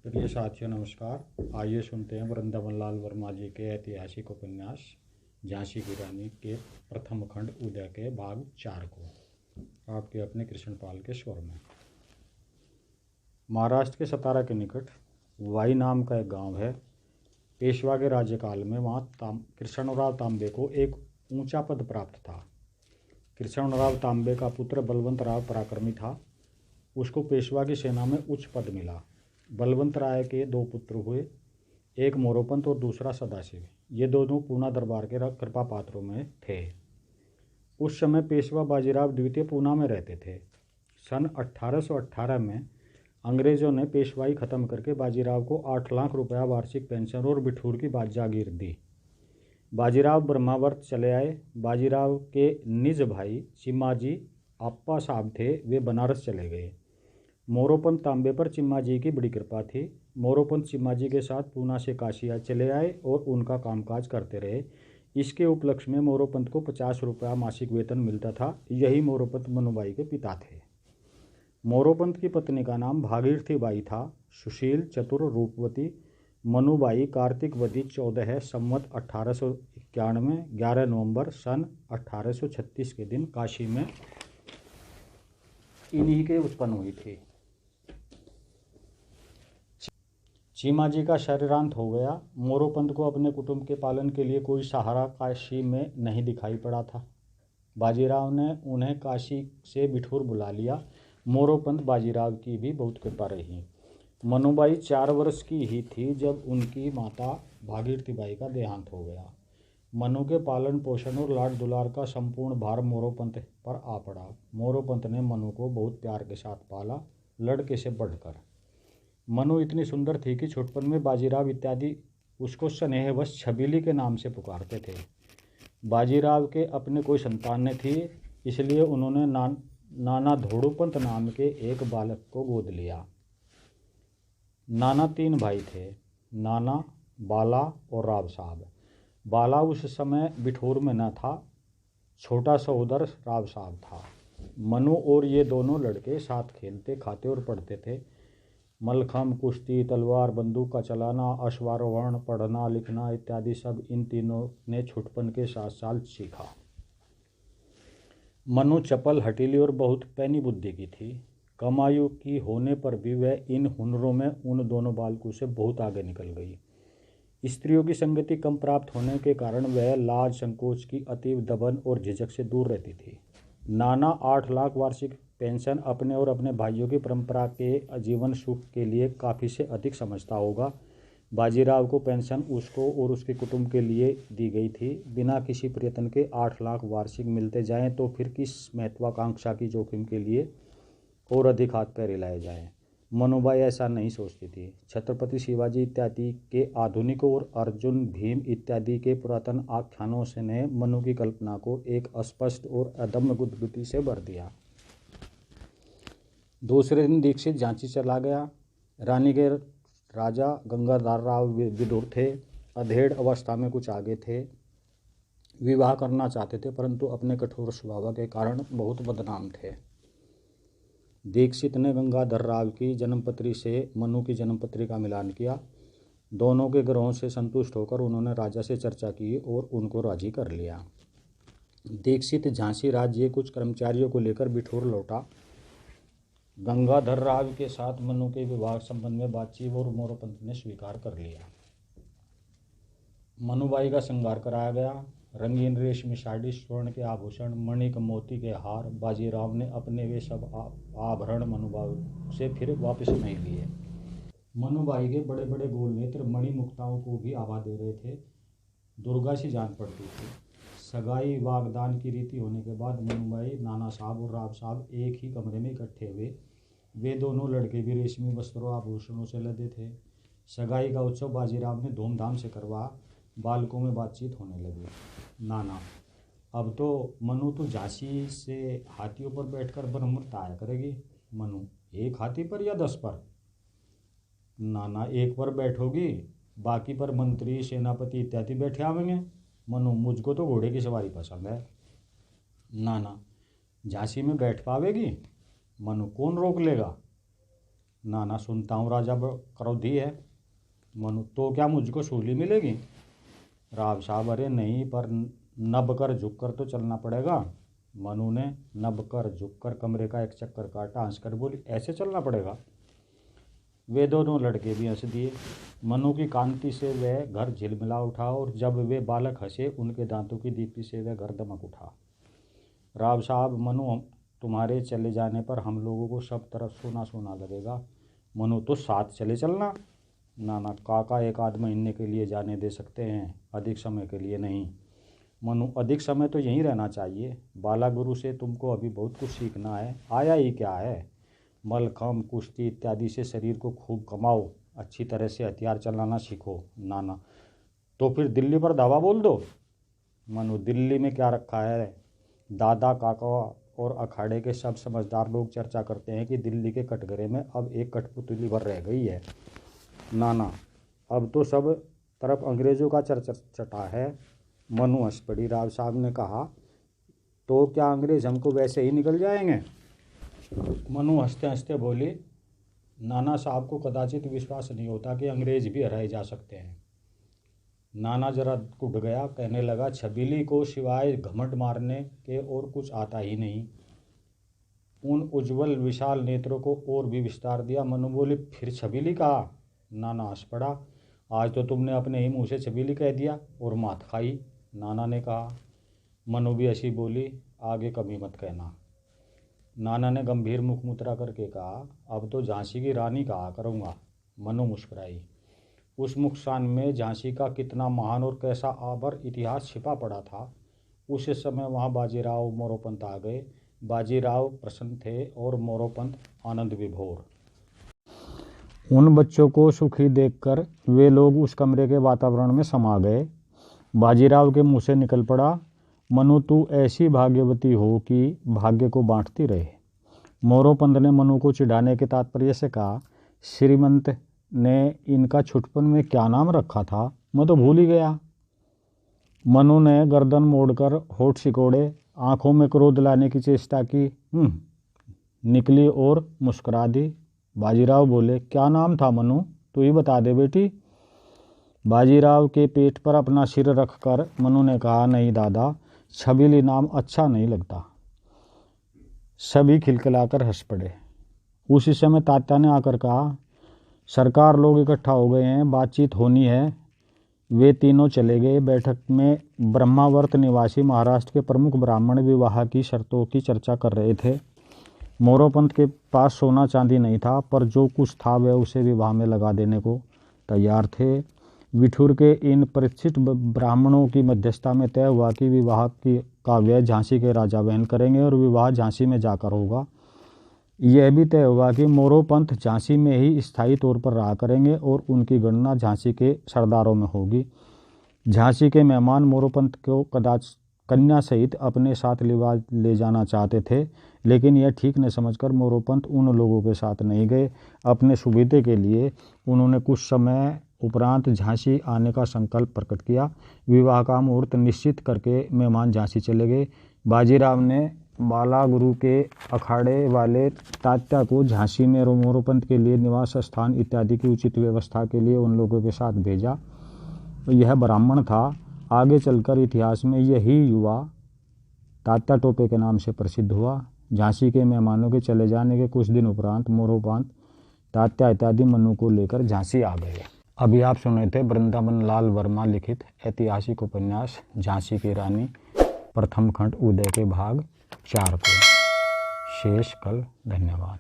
प्रिय साथियों नमस्कार। आइए सुनते हैं वृंदावन लाल वर्मा जी के ऐतिहासिक उपन्यास झांसी की रानी के प्रथम खंड उदय के भाग 4 को आपके अपने कृष्णपाल के स्वर में। महाराष्ट्र के सतारा के निकट वाई नाम का एक गांव है। पेशवा के राज्यकाल में वहाँ कृष्णराव तांबे को एक ऊंचा पद प्राप्त था। कृष्णराव तांबे का पुत्र बलवंत राव पराक्रमी था। उसको पेशवा की सेना में उच्च पद मिला। बलवंत राय के 2 पुत्र हुए, एक मोरोपंत और दूसरा सदाशिव। ये दोनों पूना दरबार के कृपा पात्रों में थे। उस समय पेशवा बाजीराव द्वितीय पूना में रहते थे। सन 1818 में अंग्रेज़ों ने पेशवाई ख़त्म करके बाजीराव को 8 लाख रुपया वार्षिक पेंशन और बिठूर की जागीर दी। बाजीराव ब्रह्मावर्त चले आए। बाजीराव के निज भाई चिम्माजी अप्पा साहब थे, वे बनारस चले गए। मोरोपंत तांबे पर चिम्माजी की बड़ी कृपा थी। मोरोपंत चिम्माजी के साथ पूना से काशी चले आए और उनका कामकाज करते रहे। इसके उपलक्ष्य में मोरोपंत को 50 रुपया मासिक वेतन मिलता था। यही मोरोपंत मनुबाई के पिता थे। मोरोपंत की पत्नी का नाम भागीरथी बाई था। सुशील, चतुर, रूपवती। मनुबाई कार्तिकवती 14 है, संवत 1891, 11 नवंबर सन 1836 के दिन काशी में इन्हीं के उत्पन्न हुई थी। चिम्माजी का शरीरांत हो गया। मोरोपंत को अपने कुटुंब के पालन के लिए कोई सहारा काशी में नहीं दिखाई पड़ा था। बाजीराव ने उन्हें काशी से बिठूर बुला लिया। मोरोपंत बाजीराव की भी बहुत कृपा रही। मनुबाई 4 वर्ष की ही थी जब उनकी माता भागीरथी बाई का देहांत हो गया। मनु के पालन पोषण और लाड दुलार का संपूर्ण भार मोरोपंत पर आ पड़ा। मोरोपंत ने मनु को बहुत प्यार के साथ पाला, लड़के से बढ़कर। मनु इतनी सुंदर थी कि छुटपन में बाजीराव इत्यादि उसको स्नेहवश छबीली के नाम से पुकारते थे। बाजीराव के अपने कोई संतान न थी, इसलिए उन्होंने नाना धोड़ूपंत नाम के एक बालक को गोद लिया। नाना 3 भाई थे, नाना, बाला और राव साहब। बाला उस समय बिठूर में न था। छोटा सहोदर राव साहब था। मनु और ये दोनों लड़के साथ खेलते, खाते और पढ़ते थे। मलखम, कुश्ती, तलवार, बंदूक का चलाना, अश्वारोहण, पढ़ना लिखना इत्यादि सब इन तीनों ने छुटपन के 7 साल सीखा। मनु चपल, हठीली और बहुत पैनी बुद्धि की थी। कम आयु की होने पर भी वह इन हुनरों में उन दोनों बालकों से बहुत आगे निकल गई। स्त्रियों की संगति कम प्राप्त होने के कारण वह लाज संकोच की अतीव दबन और झिझक से दूर रहती थी। नाना 8 लाख वार्षिक पेंशन अपने और अपने भाइयों की परंपरा के जीवन सुख के लिए काफ़ी से अधिक समझता होगा। बाजीराव को पेंशन उसको और उसके कुटुंब के लिए दी गई थी। बिना किसी प्रयत्न के 8 लाख वार्षिक मिलते जाएं तो फिर किस महत्वाकांक्षा की जोखिम के लिए और अधिक हाथ पैर हिलाए जाएं। मनुबाई ऐसा नहीं सोचती थी। छत्रपति शिवाजी इत्यादि के आधुनिक और अर्जुन, भीम इत्यादि के पुरातन आख्यानों से ने मनु की कल्पना को एक अस्पष्ट और अदम्य गुदगुदी से भर दिया। दूसरे दिन दीक्षित झांसी चला गया। रानी के राजा गंगाधर राव विदुर थे। अधेड़ अवस्था में कुछ आगे थे। विवाह करना चाहते थे, परंतु अपने कठोर स्वभाव के कारण बहुत बदनाम थे। दीक्षित ने गंगाधर राव की जन्मपत्री से मनु की जन्मपत्री का मिलान किया। दोनों के ग्रहों से संतुष्ट होकर उन्होंने राजा से चर्चा की और उनको राजी कर लिया। दीक्षित झांसी राज्य कुछ कर्मचारियों को लेकर बिठूर लौटा। गंगाधर राव के साथ मनु के विवाह संबंध में बातचीत और मोरोपंत ने स्वीकार कर लिया। मनुबाई का श्रृंगार कराया गया। रंगीन रेशमी साड़ी, स्वर्ण के आभूषण, मणिक मोती के हार। बाजीराव ने अपने वे सब आभरण मनुबाई से फिर वापस नहीं लिए। मनुबाई के बड़े बड़े गोल नेत्र मणि मुक्ताओं को भी आभा दे रहे थे। दुर्गा सी जान पड़ती थी। सगाई वागदान की रीति होने के बाद मनुबाई, नाना साहब और राव साहब एक ही कमरे में इकट्ठे हुए। वे दोनों लड़के भी रेशमी वस्त्रों आभूषणों से लदे थे। सगाई का उत्सव बाजीराव ने धूमधाम से करवा। बालकों में बातचीत होने लगी। नाना, अब तो मनु तो झांसी से हाथियों पर बैठकर ब्रह्मपुत्र आया करेगी। मनु, 1 हाथी पर या 10 पर? नाना, 1 पर बैठोगी, बाकी पर मंत्री, सेनापति इत्यादि बैठे आवेंगे। मनु, मुझको तो घोड़े की सवारी पसंद है। नाना, झांसी में बैठ पावेगी? मनु, कौन रोक लेगा? नाना सुनता हूँ राजा क्रोधी है। मनु तो क्या मुझको सूली मिलेगी? राव साहब अरे नहीं, पर नब कर झुक कर तो चलना पड़ेगा। मनु ने नब कर झुक कर कमरे का एक चक्कर काटा, हंसकर बोली ऐसे चलना पड़ेगा? वे दोनों लड़के भी हंस दिए। मनु की कांति से वह घर झिलमिला उठा और जब वे बालक हंसे उनके दांतों की दीप्ति से वह घर दमक उठा। राव साहब मनु तुम्हारे चले जाने पर हम लोगों को सब तरफ सोना सोना लगेगा। मनु तो साथ चले चलना। नाना काका एक आध महीने के लिए जाने दे सकते हैं, अधिक समय के लिए नहीं। मनु अधिक समय तो यहीं रहना चाहिए। बाला गुरु से तुमको अभी बहुत कुछ सीखना है। आया ही क्या है, मलखम कुश्ती इत्यादि से शरीर को खूब कमाओ, अच्छी तरह से हथियार चलाना सीखो। नाना तो फिर दिल्ली पर धावा बोल दो। मनु दिल्ली में क्या रखा है? दादा काका और अखाड़े के सब समझदार लोग चर्चा करते हैं कि दिल्ली के कटघरे में अब एक कठपुतली भर रह गई है। नाना अब तो सब तरफ अंग्रेज़ों का चटा है। मनु हंस पड़ी। राव साहब ने कहा तो क्या अंग्रेज़ हमको वैसे ही निकल जाएंगे? मनु हंसते हंसते बोली नाना साहब को कदाचित विश्वास नहीं होता कि अंग्रेज़ भी हराए जा सकते हैं। नाना जरा उठ गया, कहने लगा छबीली को सिवाय घमंड मारने के और कुछ आता ही नहीं। उन उज्जवल विशाल नेत्रों को और भी विस्तार दिया। मनु बोली फिर छबीली कहा? नाना हंस पड़ा। आज तो तुमने अपने ही मुंह से छबीली कह दिया और मात खाई, नाना ने कहा। मनु भी हंसी बोली आगे कभी मत कहना। नाना ने गंभीर मुख मुद्रा करके कहा अब तो झांसी की रानी कहा करूँगा। मनु मुस्कुराई। उस मुस्कान में झांसी का कितना महान और कैसा आबर इतिहास छिपा पड़ा था। उस समय वहाँ बाजीराव मोरोपंत आ गए। बाजीराव प्रसन्न थे और मोरोपंत आनंद विभोर। उन बच्चों को सुखी देखकर वे लोग उस कमरे के वातावरण में समा गए। बाजीराव के मुंह से निकल पड़ा मनु तू ऐसी भाग्यवती हो कि भाग्य को बांटती रहे। मोरोपंत ने मनु को चिढ़ाने के तात्पर्य से कहा श्रीमंत ने इनका छुटपन में क्या नाम रखा था, मैं तो भूल ही गया। मनु ने गर्दन मोड़कर होठ सिकोड़े, आंखों में क्रोध लाने की चेष्टा की, निकली और मुस्कुरा दी। बाजीराव बोले क्या नाम था मनु, तू ही बता दे बेटी। बाजीराव के पेट पर अपना सिर रखकर मनु ने कहा नहीं दादा, छबीली नाम अच्छा नहीं लगता। सभी खिलखिलाकर हंस पड़े। उसी समय तात्या ने आकर कहा सरकार लोग इकट्ठा हो गए हैं, बातचीत होनी है। वे तीनों चले गए। बैठक में ब्रह्मावर्त निवासी महाराष्ट्र के प्रमुख ब्राह्मण विवाह की शर्तों की चर्चा कर रहे थे। मोरोपंत के पास सोना चांदी नहीं था, पर जो कुछ था वह उसे विवाह में लगा देने को तैयार थे। विठुर के इन परिचित ब्राह्मणों की मध्यस्थता में तय हुआ कि विवाह का व्यय झांसी के राजा वहन करेंगे और विवाह झांसी में जाकर होगा। यह भी तय हुआ कि मोरोपंत झांसी में ही स्थायी तौर पर रहा करेंगे और उनकी गणना झांसी के सरदारों में होगी। झांसी के मेहमान मोरोपंत को कदाच कन्या सहित अपने साथ ले जाना चाहते थे, लेकिन यह ठीक न समझकर मोरोपंत उन लोगों के साथ नहीं गए। अपने सुविधा के लिए उन्होंने कुछ समय उपरांत झांसी आने का संकल्प प्रकट किया। विवाह का मुहूर्त निश्चित करके मेहमान झांसी चले गए। बाजीराव ने बाला गुरु के अखाड़े वाले तात्या को झांसी में मोरोपंत के लिए निवास स्थान इत्यादि की उचित व्यवस्था के लिए उन लोगों के साथ भेजा। तो यह ब्राह्मण था। आगे चलकर इतिहास में यही युवा तात्या टोपे के नाम से प्रसिद्ध हुआ। झांसी के मेहमानों के चले जाने के कुछ दिन उपरांत मोरोपंत तात्या इत्यादि मनु को लेकर झांसी आ गए। अभी आप सुन रहे थे वृंदावन लाल वर्मा लिखित ऐतिहासिक उपन्यास झांसी की रानी प्रथम खंड उदय के भाग 4 को। शेष कल। धन्यवाद।